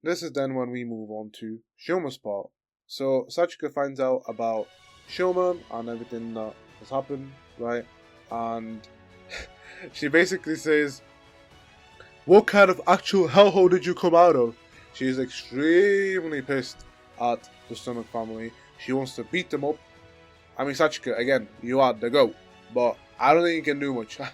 This is then when we move on to Shoma's part. So Sachika finds out about Shoma and everything that has happened, right? And she basically says, "What kind of actual hellhole did you come out of?" She is extremely pissed at the Stomach family. She wants to beat them up. I mean, Sachika, again, you are the GOAT, but I don't think you can do much. I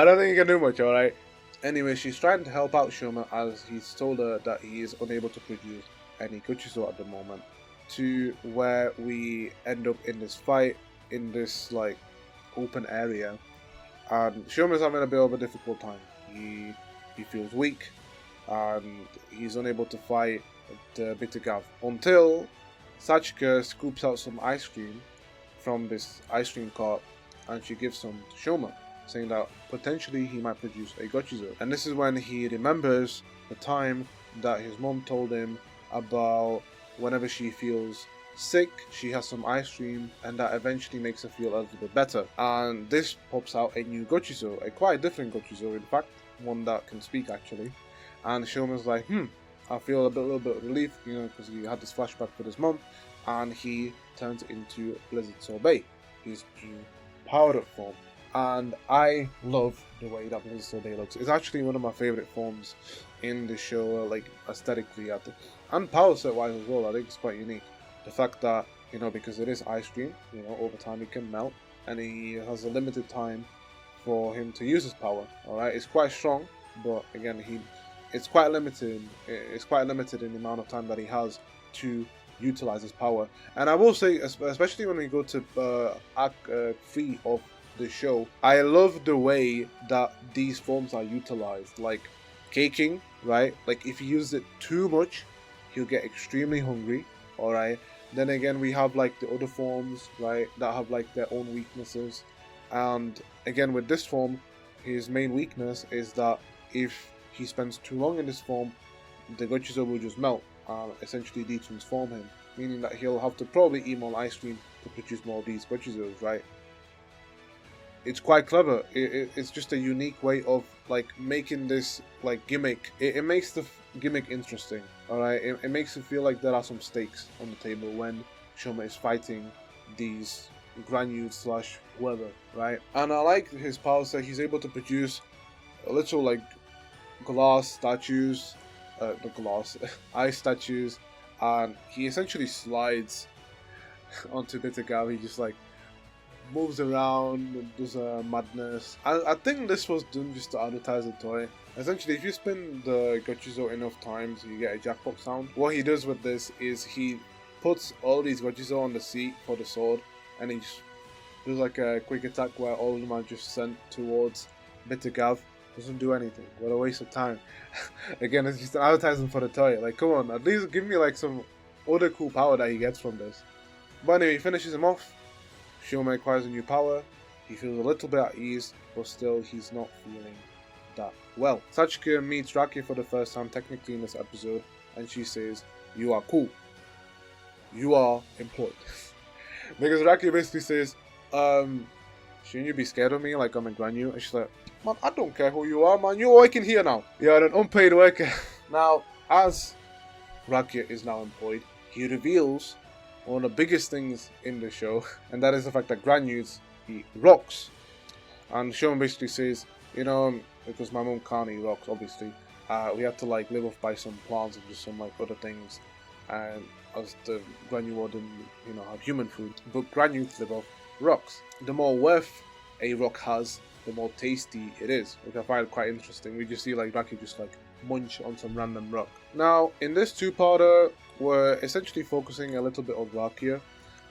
don't think you can do much, alright? Anyway, she's trying to help out Shoma as he's told her that he is unable to produce any Gochizo at the moment. To where we end up in this fight, in this, like, open area. And Shoma's having a bit of a difficult time. He feels weak, and he's unable to fight the Bitter Gavv until Sachika scoops out some ice cream from this ice cream cart and she gives some to Shoma, saying that potentially he might produce a Gochizo. And this is when he remembers the time that his mom told him about whenever she feels sick, she has some ice cream, and that eventually makes her feel a little bit better. And this pops out a new Gochizo, a quite different Gochizo, in fact, one that can speak actually. And Shoma's like, I feel a little bit of relief, because he had this flashback with his mom, and he turns into Blizzard Sorbet, his new powered-up form. And I love the way that Blizzard Sorbet looks. It's actually one of my favorite forms in the show, like aesthetically, and power set wise as well. I think it's quite unique. The fact that, because it is ice cream, over time it can melt, and he has a limited time for him to use his power. Alright, it's quite strong, but again, it's quite limited. It's quite limited in the amount of time that he has to utilize his power. And I will say, especially when we go to Act 3 of the show, I love the way that these forms are utilized. Like caking, right? Like if he uses it too much, he'll get extremely hungry. Alright. Then again, we have like the other forms, right, that have like their own weaknesses. And again, with this form, his main weakness is that if he spends too long in this form, the Gochizo will just melt and essentially detransform him, meaning that he'll have to probably eat more ice cream to produce more of these Gochizos, right? It's quite clever. It's just a unique way of like making this like gimmick. It makes the gimmick interesting, alright? It makes it feel like there are some stakes on the table when Shoma is fighting these granules slash whoever, right? And I like his power set. He's able to produce a little like glass statues, ice statues, and he essentially slides onto Bitter Gavv. He just like moves around and does a madness. I think this was done just to advertise the toy. Essentially, if you spin the Gochizo enough times, you get a jackpot sound. What he does with this is he puts all these Gochizo on the seat for the sword, and he just does like a quick attack where all of them are just sent towards Bitter Gavv. Doesn't do anything. What a waste of time. Again, it's just an advertisement for the toy. Like, come on, at least give me like some other cool power that he gets from this. But anyway, he finishes him off. Shoma acquires a new power. He feels a little bit at ease, but still he's not feeling that well. Sachika meets Raki for the first time technically in this episode, and she says, "You are cool. You are employed." Because Raki basically says, shouldn't you be scared of me like I'm a granule? And she's like, "Man, I don't care who you are, man. You're working here now. You're an unpaid worker." Now, as Raki is now employed, he reveals one of the biggest things in the show, and that is the fact that granules eat rocks. And Shoma basically says, because my mom can't eat rocks, obviously, we have to like live off by some plants and just some like other things, and as the granule wouldn't, have human food, but granules live off rocks. The more worth a rock has, the more tasty it is, which I find quite interesting. We just see like Raki just like munch on some random rock. Now, in this two-parter, we're essentially focusing a little bit on Rakia.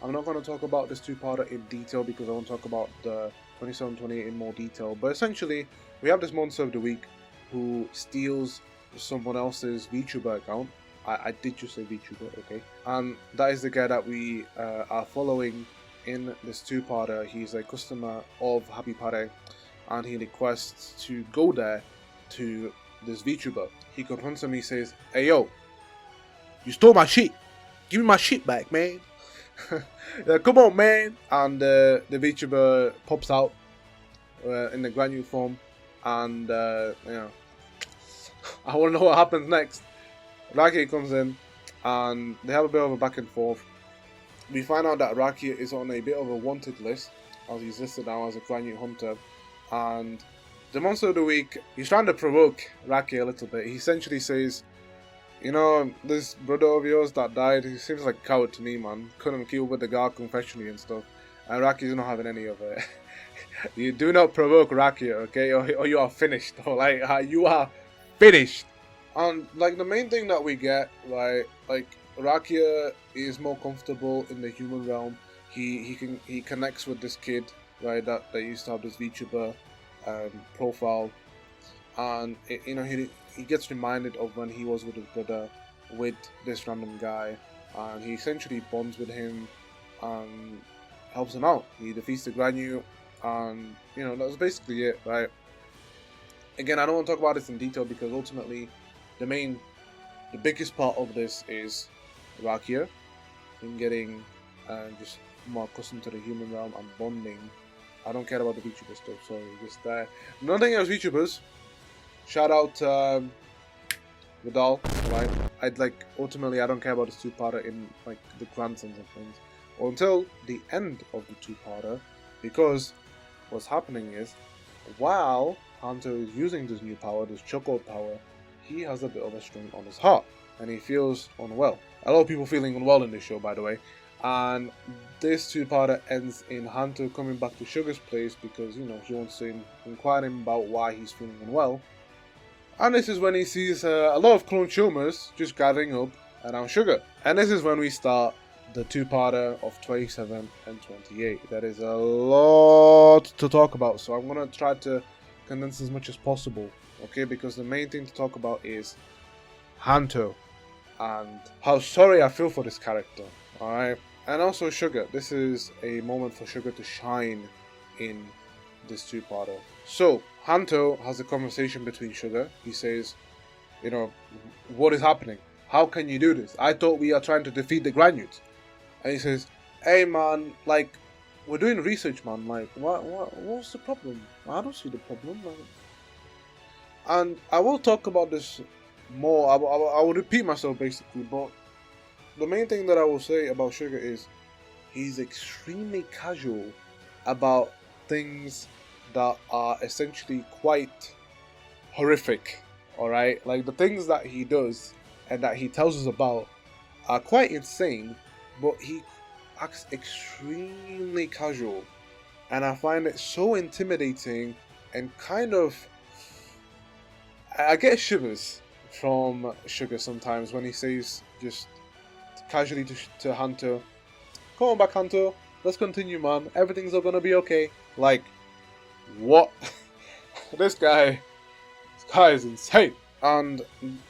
I'm not going to talk about this two-parter in detail because I want to talk about the 27-28 in more detail. But essentially, we have this monster of the week who steals someone else's VTuber account. I did just say VTuber, okay. And that is the guy that we are following in this two-parter. He's a customer of Happy Pare, and he requests to go there to this VTuber. He confronts him. He says, "Hey yo, you stole my shit. Give me my shit back, man." Come on, man. And the VTuber pops out in the granule form, and I want to know what happens next. Rakia comes in, and they have a bit of a back and forth. We find out that Rakia is on a bit of a wanted list, as he's listed now as a Granite Hunter. And the Monster of the Week, he's trying to provoke Rakia a little bit. He essentially says, you know, this brother of yours that died, he seems like a coward to me, man. Couldn't keep up with the guard confessionally and stuff. And Rakia's not having any of it. You do not provoke Rakia, okay? Or you are finished. Or like, you are finished. And like the main thing that we get, right, like Rakia is more comfortable in the human realm. He connects with this kid, right, that used to have this VTuber profile, and he gets reminded of when he was with his brother, with this random guy, and he essentially bonds with him and helps him out. He defeats the Granute, and that's basically it, right? Again, I don't want to talk about this in detail because ultimately the biggest part of this is Rakia, him getting just more accustomed to the human realm and bonding. I don't care about the VTuber stuff, sorry, just nothing else VTubers. Shout out Vidal, right? Ultimately I don't care about this two-parter in like the grandsons and things until the end of the two-parter, because what's happening is while Hunter is using this new power, this chocolate power, he has a bit of a strain on his heart and he feels unwell. A lot of people feeling unwell in this show, by the way. And this two-parter ends in Hunter coming back to Sugar's place because, he wants to inquire him about why he's feeling unwell. And this is when he sees a lot of clone Shomas just gathering up around Sugar. And this is when we start the two-parter of 27 and 28. That is a lot to talk about, so I'm going to try to condense as much as possible, okay? Because the main thing to talk about is Hanto and how sorry I feel for this character, alright? And also Sugar. This is a moment for Sugar to shine in this two-parter. So, Hanto has a conversation between Sugar. He says, what is happening? How can you do this? I thought we are trying to defeat the Granutes. And he says, hey man, like, we're doing research, man. Like, what's the problem? I don't see the problem. And I will talk about this more. I will repeat myself basically, but the main thing that I will say about Sugar is he's extremely casual about things that are essentially quite horrific. Alright? Like the things that he does and that he tells us about are quite insane, but he acts extremely casual, and I find it so intimidating and kind of, I get shivers from Sugar sometimes when he says just casually to Hunter, come on back Hunter, let's continue man, everything's all gonna be okay. Like, what? This guy is insane. And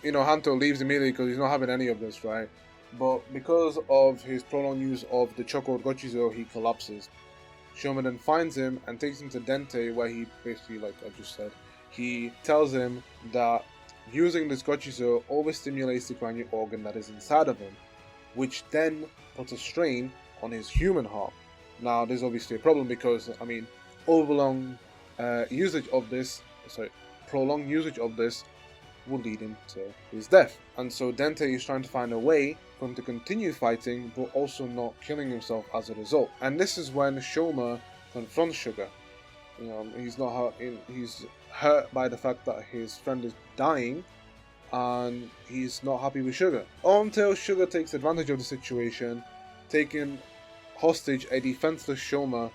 Hunter leaves immediately because he's not having any of this, right? But because of his prolonged use of the chocolate Gochizo, he collapses. Shoma then finds him and takes him to Dente, where he basically, like I just said, he tells him that using this Gochizo always stimulates the Granite organ that is inside of him, which then puts a strain on his human heart. Now, there's obviously a problem because, prolonged usage of this will lead him to his death. And so Dente is trying to find a way for him to continue fighting, but also not killing himself as a result. And this is when Shoma confronts Sugar. He's hurt by the fact that his friend is dying, and he's not happy with Sugar. Until Sugar takes advantage of the situation, taking hostage a defenseless Shoma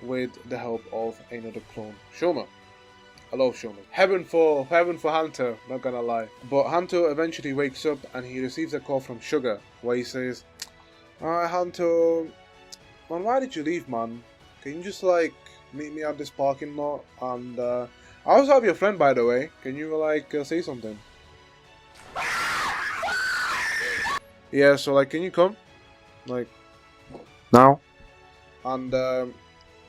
with the help of another clone Shoma. I love Shoma. Heaven for Hanto, not gonna lie. But Hanto eventually wakes up and he receives a call from Sugar where he says, alright Hanto, man, why did you leave, man? Can you just meet me at this parking lot? And I also have your friend, by the way. Can you say something? Yeah, so can you come? Now? And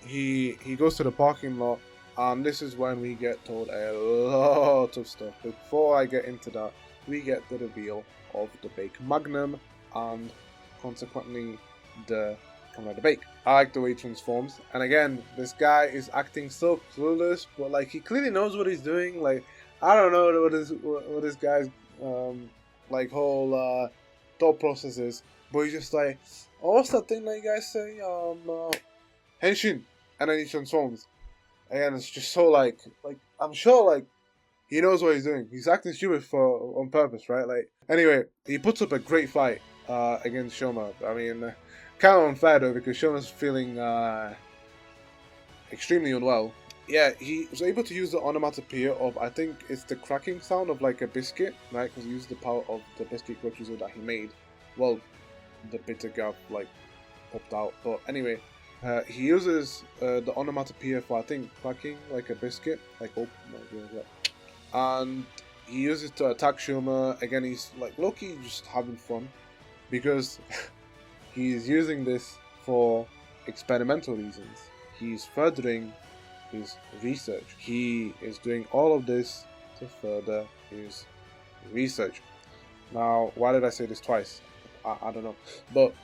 he goes to the parking lot. And this is when we get told a lot of stuff. Before I get into that, we get the reveal of the Bake Magnum and consequently the Kamen Rider Bake. I like the way he transforms. And again, this guy is acting so clueless, but he clearly knows what he's doing. I don't know what this guy's like whole thought processes, but he's just like, oh, what's that thing that you guys say? Henshin, and then he transforms. And it's just so like I'm sure like he knows what he's doing. He's acting stupid on purpose, right? Like anyway, he puts up a great fight against Shoma. I mean, kind of unfair though because Shoma's feeling extremely unwell. Yeah, he was able to use the onomatopoeia of, I think it's the cracking sound of like a biscuit, right? Because he used the power of the biscuit groceries that he made. Well, the bitter Gavv like popped out, but anyway. He uses the onomatopoeia for, I think, cracking like a biscuit, like open, and he uses it to attack Shoma. Again, he's like low-key just having fun because he's using this for experimental reasons. He's furthering his research. He is doing all of this to further his research. Now, why did I say this twice? I don't know, but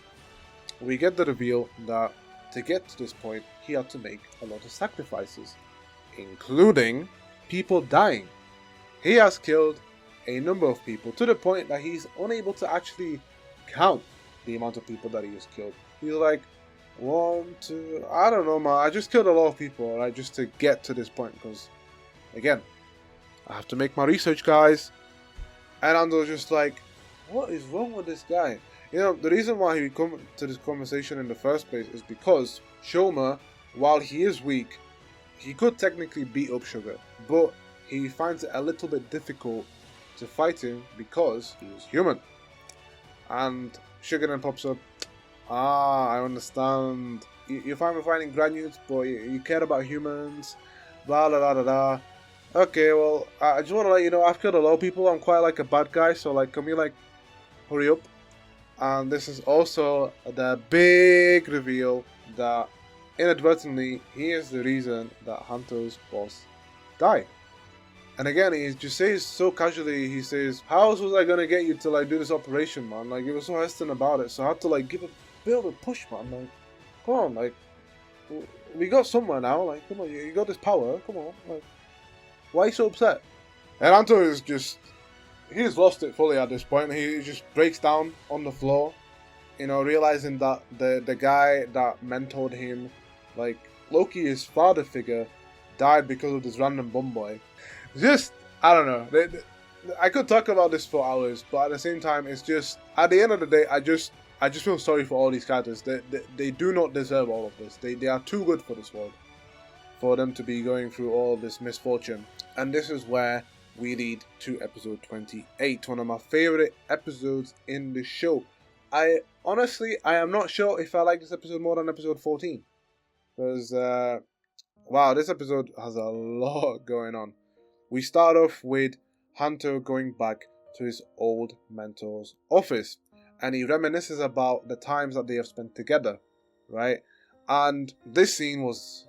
we get the reveal that to get to this point, he had to make a lot of sacrifices, including people dying. He has killed a number of people to the point that he's unable to actually count the amount of people that he has killed. He's like, 1, 2, I don't know, man. I just killed a lot of people, right, just to get to this point. Because, again, I have to make my research, guys. And Ando's just like, what is wrong with this guy? You know, the reason why he come to this conversation in the first place is because Shoma, while he is weak, he could technically beat up Sugar, but he finds it a little bit difficult to fight him because he is human. And Sugar then pops up, I understand. You're fine with fighting granules, but you care about humans, blah, blah, blah, blah, blah. Okay, well, I just want to let you know, I've killed a lot of people, I'm quite like a bad guy, so like, can we like, hurry up? And this is also the big reveal that inadvertently he is the reason that Hanto's boss died. And again, he just says so casually, he says, how else was I gonna get you to like do this operation, man? Like, you were so hesitant about it, so I had to like give a bit of a push, man. Like, come on, like, we got somewhere now, like, come on, you got this power, come on, like, why are you so upset? And Hanto is just, he's lost it fully at this point. He just breaks down on the floor, you know, realizing that the guy that mentored him, like Loki, his father figure, died because of this random bum boy. Just, I don't know. I could talk about this for hours, but at the same time, it's just, at the end of the day, I just feel sorry for all these characters. They do not deserve all of this. They are too good for this world, for them to be going through all of this misfortune. And this is where we lead to episode 28, one of my favorite episodes in the show. I am not sure if I like this episode more than episode 14. Because, wow, this episode has a lot going on. We start off with Hanto going back to his old mentor's office. And he reminisces about the times that they have spent together, right? And this scene was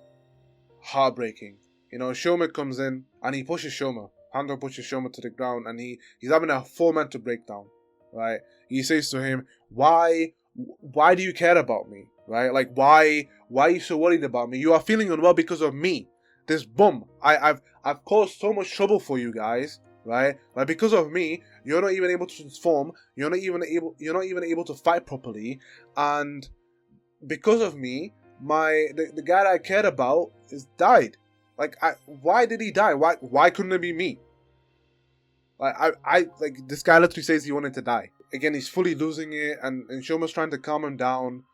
heartbreaking. You know, Shoma comes in and he pushes Shoma. Hanto pushes Shoma to the ground and he's having a full mental breakdown, right? He says to him, why do you care about me, right? Like, why are you so worried about me? You are feeling unwell because of me. This bum. I've caused so much trouble for you guys, right? Like, because of me, you're not even able to transform. You're not even able to fight properly. And because of me, the guy that I cared about is died. Like, why did he die? Why couldn't it be me? Like, this guy literally says he wanted to die. Again, he's fully losing it, and Shoma's trying to calm him down.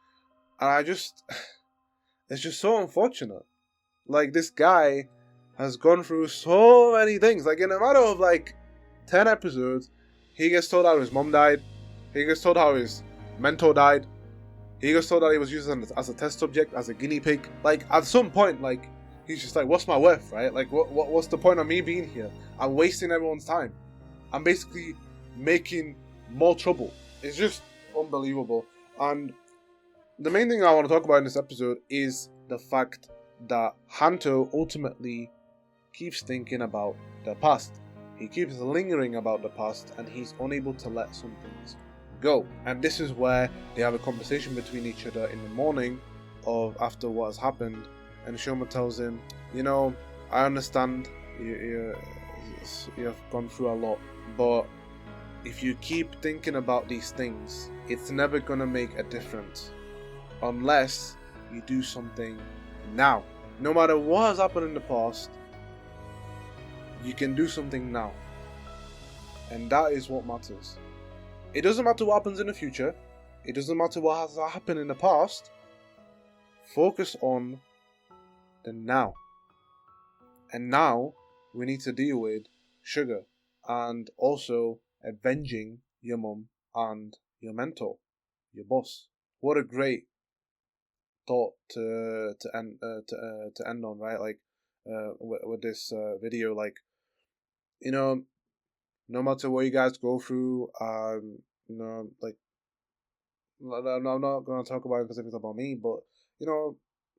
And it's just so unfortunate. Like, this guy has gone through so many things. Like, in a matter of, like, 10 episodes, he gets told how his mom died. He gets told how his mentor died. He gets told that he was used as a test subject, as a guinea pig. Like, at some point, like, he's just like, what's my worth, right? Like, what's the point of me being here? I'm wasting everyone's time. I'm basically making more trouble. It's just unbelievable. And the main thing I want to talk about in this episode is the fact that Hanto ultimately keeps thinking about the past. He keeps lingering about the past, and he's unable to let some things go. And this is where they have a conversation between each other in the morning after what has happened. And Shoma tells him, you know, I understand you have gone through a lot, but if you keep thinking about these things, it's never gonna make a difference unless you do something now. No matter what has happened in the past, you can do something now. And that is what matters. It doesn't matter what happens in the future. It doesn't matter what has happened in the past. Focus on the now. And now we need to deal with Sugar and also avenging your mum and your mentor, your boss. What a great thought to end on, right? Like with this video, like, you know, no matter what you guys go through, you know, like, I'm not gonna talk about it because it's about me, but you know,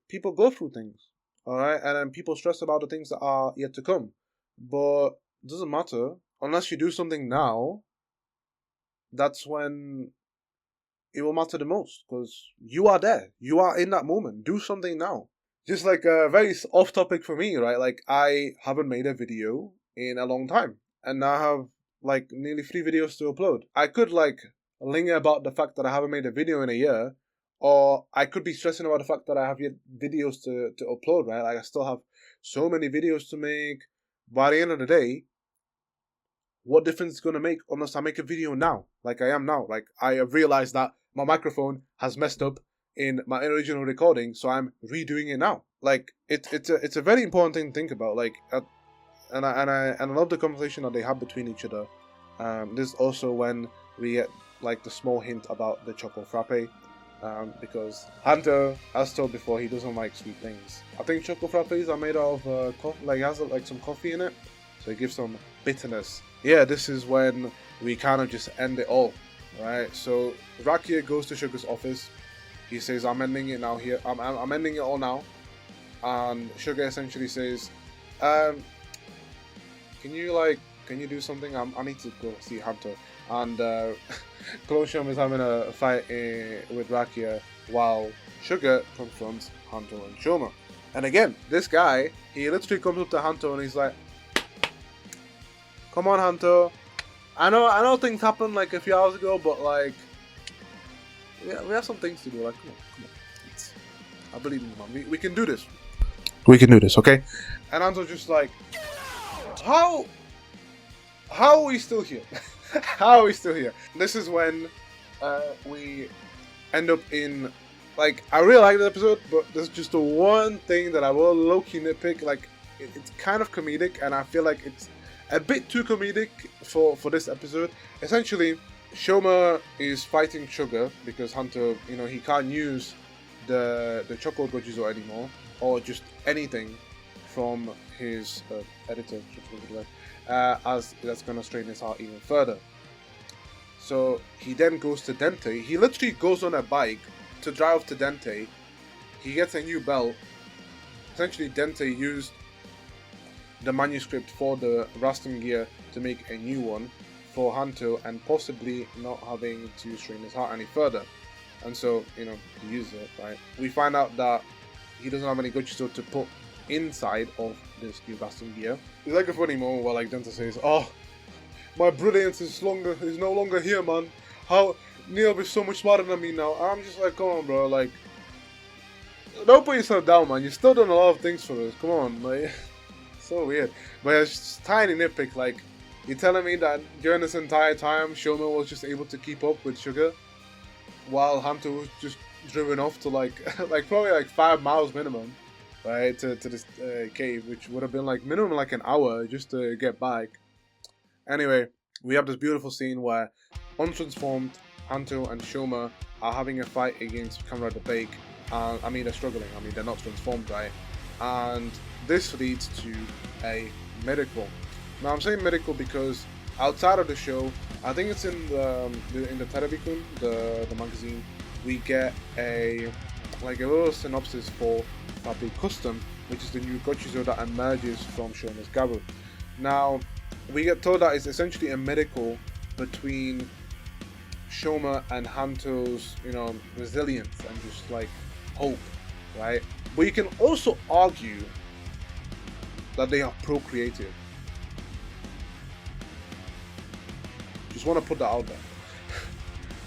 people go through things, all right, and then people stress about the things that are yet to come, but it doesn't matter unless you do something now. That's when it will matter the most because you are there, you are in that moment. Do something now. Just like very off topic for me, right? Like I haven't made a video in a long time, and now I have like nearly 3 videos to upload. I could like linger about the fact that I haven't made a video in a year, or I could be stressing about the fact that I have yet videos to upload, right? Like I still have so many videos to make. By the end of the day, what difference is going to make unless I make a video now, like I am now? Like I have realized that my microphone has messed up in my original recording, so I'm redoing it now. Like it's a very important thing to think about. Like, and I love the conversation that they have between each other. This is also when we get like the small hint about the Choco Frappe, because Hunter, as told before, he doesn't like sweet things. I think Choco Frappes are made out of coffee, like has like some coffee in it, so it gives some bitterness. Yeah, this is when we kind of just end it all, right? So Rakia goes to Sugar's office. He says, "I'm ending it now. Here, I'm ending it all now." And Sugar essentially says, "Can you do something? I need to go see Hunter." And Colossium is having a fight with Rakia while Sugar confronts Hunter and Shoma. And again, this guy, he literally comes up to Hunter and he's like, "Come on, Hunter. I know things happened like a few hours ago, but like, we have some things to do. Like, come on. I believe in you, man. We can do this. We can do this, okay?" And Hunter's just like, How are we still here? How are we still here? This is when we end up in, like, I really like this episode, but there's just the one thing that I will low-key nitpick. Like, it's kind of comedic, and I feel like it's a bit too comedic for this episode. Essentially, Shoma is fighting Sugar because Hunter, you know, he can't use the Choco Gojizo anymore, or just anything from his editor, as that's going to strain his heart even further. So he then goes to Dente. He literally goes on a bike to drive to Dente. He gets a new belt. Essentially, Dente used the manuscript for the Rastan gear to make a new one for Hanto, and possibly not having to strain his heart any further. And so, you know, he uses it, right? We find out that he doesn't have any Gochiso to put inside of this new Rastan gear. It's like a funny moment where like Dente says, "Oh, my brilliance is no longer here, man. How Neil is so much smarter than me now." I'm just like, come on, bro, like, don't put yourself down, man. You've still done a lot of things for us. Come on, like, so weird. But it's just tiny nitpick. Like, you're telling me that during this entire time, Shoma was just able to keep up with Sugar, while Hunter was just driven off to like, like probably like 5 miles minimum, right, to this cave, which would have been like minimum like an hour just to get back. Anyway, we have this beautiful scene where untransformed Hanto and Shoma are having a fight against Kamen Rider Gavv. I mean, they're struggling. I mean, they're not transformed, right? And this leads to a medical. Now, I'm saying medical because outside of the show, I think it's in the Terebikun, the magazine, we get a little synopsis for Frappe Custom, which is the new Gochizo that emerges from Shoma's Gavv. Now, we get told that it's essentially a medical between Shoma and Hanto's, you know, resilience and just like hope, right? But you can also argue that they are procreative. just want to put that out there.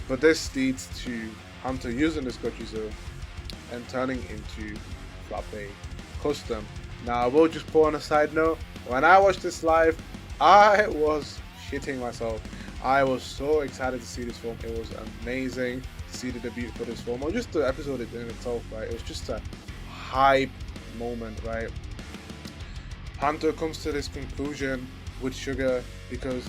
But this leads to Hunter using this Gochizu and turning into Frappe Custom. Now, I will just put on a side note, when I watched this live, I was shitting myself. I was so excited to see this film. It was amazing to see the debut for this film, or just the episode in itself, right? It was just a hype moment, right? Hunter comes to this conclusion with Sugar because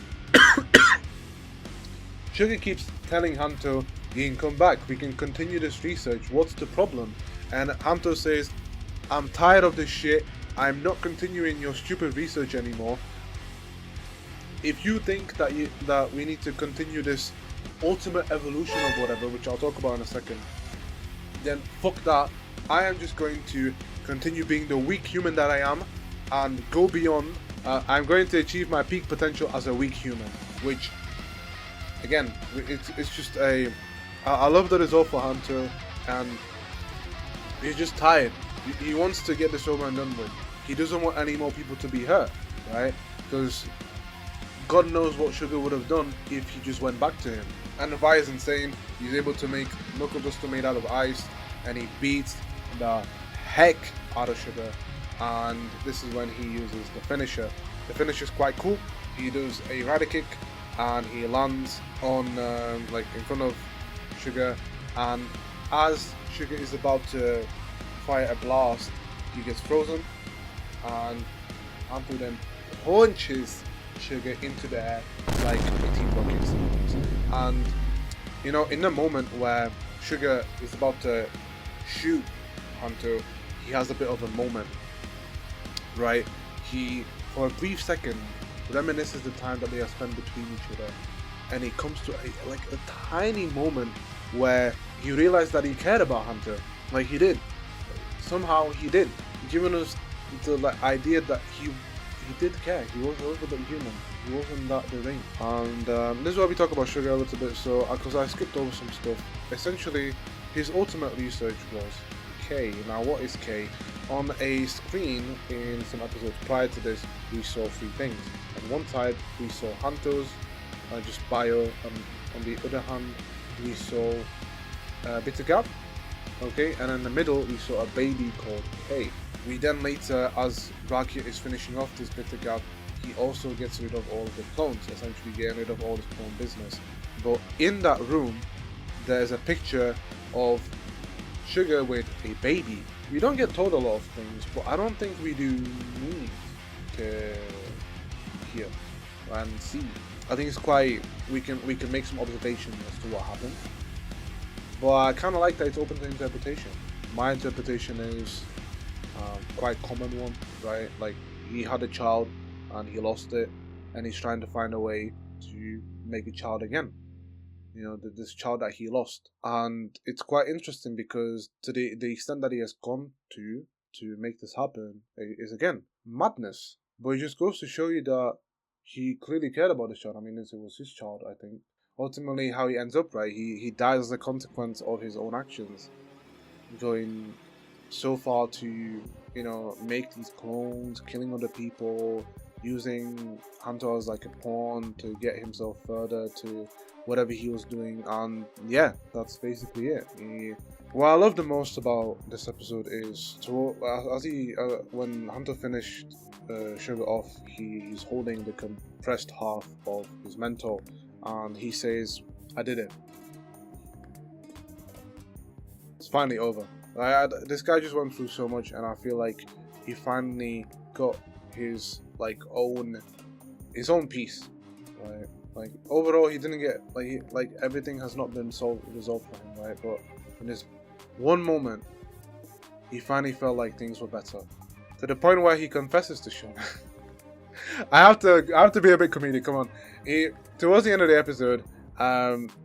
Sugar keeps telling Hunter, "You can come back, we can continue this research, what's the problem?" And Hunter says, "I'm tired of this shit, I'm not continuing your stupid research anymore. If you think that we need to continue this ultimate evolution of whatever, which I'll talk about in a second, then fuck that. I am just going to continue being the weak human that I am and go beyond. I'm going to achieve my peak potential as a weak human," which, again, it's just I love the result for Hunter, and he's just tired. He wants to get this over and done with. He doesn't want any more people to be hurt, right? Because God knows what Sugar would have done if he just went back to him. And the Vi is insane. He's able to make knuckle duster made out of ice, and he beats the heck out of Sugar. And this is when he uses the finisher. The finisher is quite cool. He does a rider kick, and he lands on like in front of Sugar. And as Sugar is about to fire a blast, he gets frozen, and Hunter then punches Sugar into the air like 18 rockets. And you know, in the moment where Sugar is about to shoot Hunter, he has a bit of a moment, right? He, for a brief second, reminisces the time that they have spent between each other, and he comes to a tiny moment where he realized that he cared about Hunter, like he did. Somehow he did, giving us the idea that he did care. He was a little bit human. He wasn't that deranged. And this is why we talk about Sugar a little bit. So, because I skipped over some stuff. Essentially, his ultimate research was K. Now, what is K? On a screen in some episodes prior to this, we saw three things. On one side, we saw Hunter's, just bio. On the other hand, we saw Bitter Gavv. Okay, and in the middle, we saw a baby called K. We then later, as Rakia is finishing off this Bitter Gavv, he also gets rid of all of the clones, essentially getting rid of all his clone business. But in that room, there's a picture of Sugar with a baby. We don't get told a lot of things, but I don't think we do need to hear and see. I think it's quite, we can make some observations as to what happened. But I kind of like that it's open to interpretation. My interpretation is quite common one, right? Like, he had a child and he lost it, and he's trying to find a way to make a child again. You know, this child that he lost. And it's quite interesting because to the extent that he has gone to make this happen is, again, madness. But it just goes to show you that he clearly cared about this child. I mean, it was his child, I think. Ultimately, how he ends up, right? He dies as a consequence of his own actions, going so far to, you know, make these clones, killing other people, using Hunter as like a pawn to get himself further to whatever he was doing. And yeah, that's basically it. What I love the most about this episode is when Hunter finished Sugar off, he's holding the compressed half of his mentor, and he says, "I did it. It's finally over." This guy just went through so much, and I feel like he finally got his own peace, right? Like, overall, he didn't get like everything has not been resolved for him, right? But in this one moment, he finally felt like things were better, to the point where he confesses to Sean. I have to be a bit comedic. Come on, towards the end of the episode,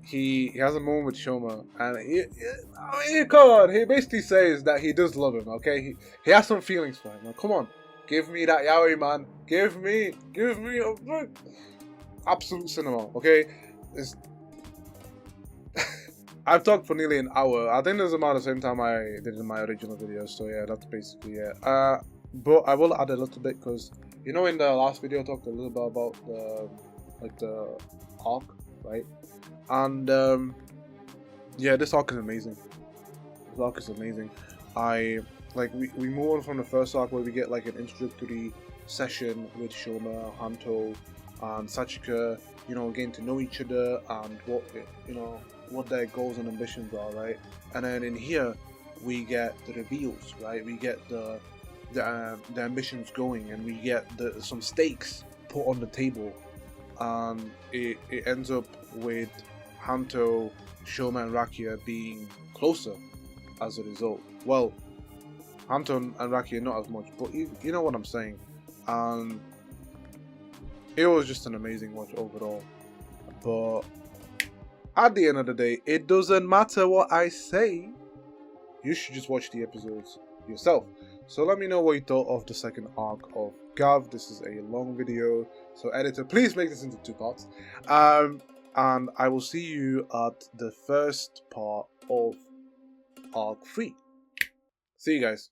he has a moment with Shoma, and come on, he basically says that he does love him. Okay, he has some feelings for him. Now, come on, give me that yaoi, man. Give me a absolute cinema. Okay, I've talked for nearly an hour. I think there's about the same time I did in my original video. So yeah, that's basically it. But I will add a little bit because, you know, in the last video I talked a little bit about the arc right? And yeah, this arc is amazing. This arc is amazing. We move on from the first arc where we get like an introductory session with Shoma, Hanto, and Sachika, you know, getting to know each other and what their goals and ambitions are, right? And then in here we get the reveals, right? We get the ambitions going, and we get some stakes put on the table, and it ends up with Hanto, Shoma, and Rakia being closer as a result. Well, Hanto and Rakia not as much, but you know what I'm saying. And it was just an amazing watch overall. But at the end of the day, it doesn't matter what I say. You should just watch the episodes yourself. So let me know what you thought of the second arc of Gavv. This is a long video, so editor, please make this into 2 parts. And I will see you at the first part of arc 3. See you guys.